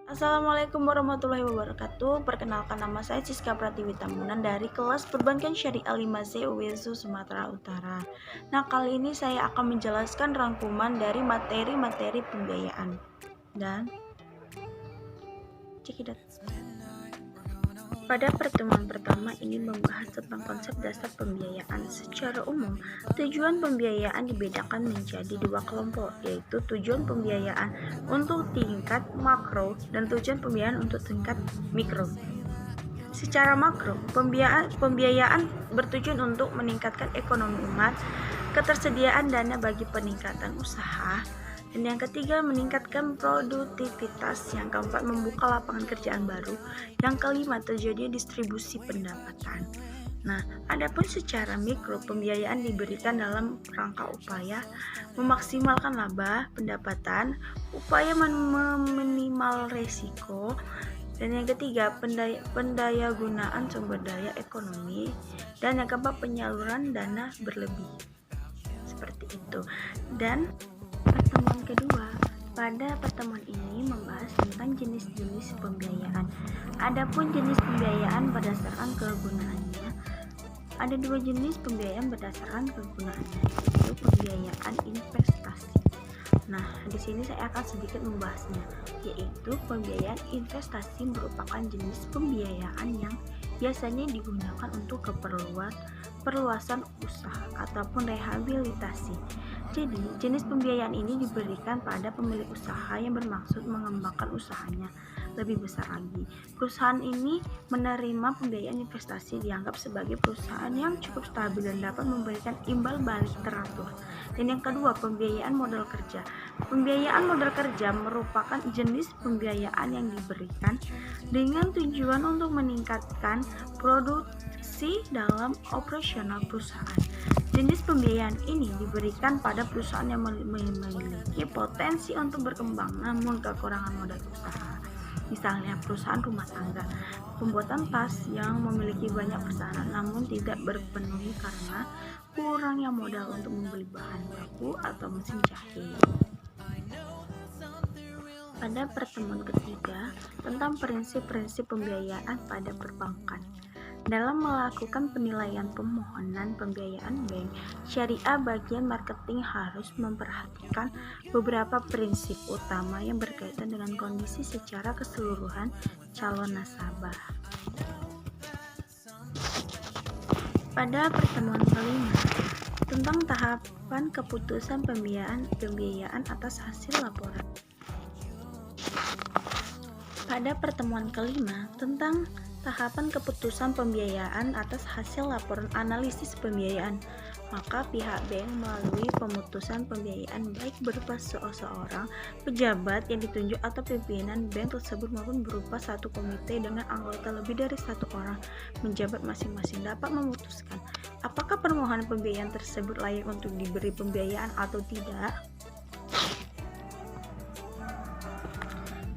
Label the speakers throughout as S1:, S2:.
S1: Assalamualaikum warahmatullahi wabarakatuh. Perkenalkan, nama saya Siska Pratiwi Tambunan dari kelas Perbankan Syariah 5C UWSU Sumatera Utara. Nah, kali ini saya akan menjelaskan rangkuman dari materi-materi pembiayaan. Dan cekidot. Pada pertemuan pertama ini membahas tentang konsep dasar pembiayaan. Secara umum, tujuan pembiayaan dibedakan menjadi dua kelompok, yaitu tujuan pembiayaan untuk tingkat makro dan tujuan pembiayaan untuk tingkat mikro. Secara makro, pembiayaan bertujuan untuk meningkatkan ekonomi umat, ketersediaan dana bagi peningkatan usaha, dan yang ketiga meningkatkan produktivitas, yang keempat membuka lapangan kerjaan baru, yang kelima terjadi distribusi pendapatan. Nah, adapun secara mikro, pembiayaan diberikan dalam rangka upaya memaksimalkan laba, pendapatan, upaya meminimal resiko, dan yang ketiga pendaya gunaan sumber daya ekonomi, dan yang keempat penyaluran dana berlebih. Seperti itu. Dan pertemuan kedua, pada pertemuan ini membahas tentang jenis-jenis pembiayaan. Adapun jenis pembiayaan berdasarkan kegunaannya, ada dua jenis pembiayaan berdasarkan kegunaannya, yaitu pembiayaan investasi. Nah, di sini saya akan sedikit membahasnya, yaitu pembiayaan investasi merupakan jenis pembiayaan yang biasanya digunakan untuk perluasan usaha ataupun rehabilitasi. Jadi, jenis pembiayaan ini diberikan pada pemilik usaha yang bermaksud mengembangkan usahanya lebih besar lagi. Perusahaan ini menerima pembiayaan investasi dianggap sebagai perusahaan yang cukup stabil dan dapat memberikan imbal balik teratur. Dan yang kedua, pembiayaan modal kerja. Pembiayaan modal kerja merupakan jenis pembiayaan yang diberikan dengan tujuan untuk meningkatkan produksi dalam operasional perusahaan. Jenis pembiayaan ini diberikan pada perusahaan yang memiliki potensi untuk berkembang namun kekurangan modal usaha. Misalnya perusahaan rumah tangga, pembuatan tas yang memiliki banyak pesanan namun tidak berpenuhi karena kurangnya modal untuk membeli bahan baku atau mesin jahit. Pada pertemuan ketiga tentang prinsip-prinsip pembiayaan pada perbankan. Dalam melakukan penilaian permohonan pembiayaan bank syariah, bagian marketing harus memperhatikan beberapa prinsip utama yang berkaitan dengan kondisi secara keseluruhan calon nasabah. Pada pertemuan kelima tentang tahapan keputusan pembiayaan atas hasil laporan. Pada pertemuan kelima tentang tahapan keputusan pembiayaan atas hasil laporan analisis pembiayaan, maka pihak bank melalui pemutusan pembiayaan baik berupa seorang pejabat yang ditunjuk atau pimpinan bank tersebut maupun berupa satu komite dengan anggota lebih dari satu orang menjabat masing-masing dapat memutuskan apakah permohonan pembiayaan tersebut layak untuk diberi pembiayaan atau tidak.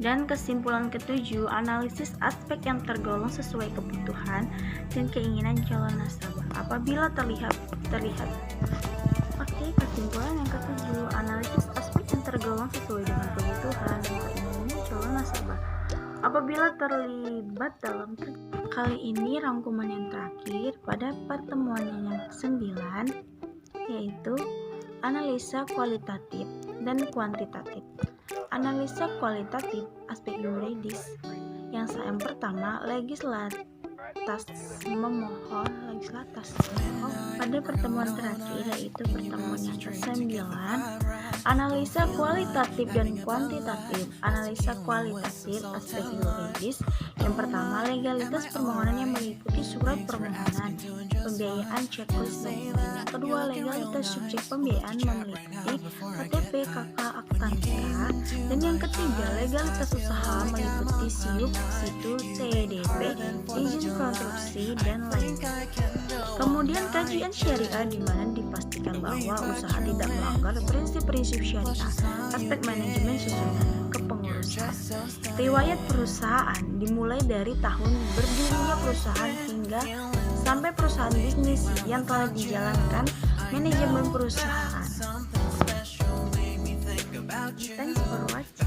S1: Dan kesimpulan ketujuh, analisis aspek yang tergolong sesuai kebutuhan dan keinginan calon nasabah. Apabila terlihat kesimpulan yang ketujuh, analisis aspek yang tergolong sesuai dengan kebutuhan dan keinginan calon nasabah. Apabila terlibat dalam kali ini rangkuman yang terakhir pada pertemuan yang ke-9, yaitu analisa kualitatif dan kuantitatif. Analisa kualitatif aspek yuridis. Yang pertama, legislatas memohon pada pertemuan terakhir, yaitu pertemuan yang ke-9, analisa kualitatif dan kuantitatif. Analisa kualitatif aspek yuridis. Yang pertama, legalitas permohonan yang meliputi surat permohonan pembiayaan, checklist dokumen. Yang kedua, legalitas subjek pembiayaan meliputi KTP, KK, akta nikah. Dan yang ketiga, legalitas usaha meliputi SIUP, SITU, CEDP, izin konstruksi, dan lainnya. Kemudian kajian syariah, di mana dipastikan bahwa usaha tidak melanggar prinsip-prinsip syariah, aspek manajemen susunan kepengurusan. Riwayat perusahaan dimulai dari tahun berdirinya perusahaan hingga sampai perusahaan bisnis yang telah dijalankan, manajemen perusahaan. Thanks for watching.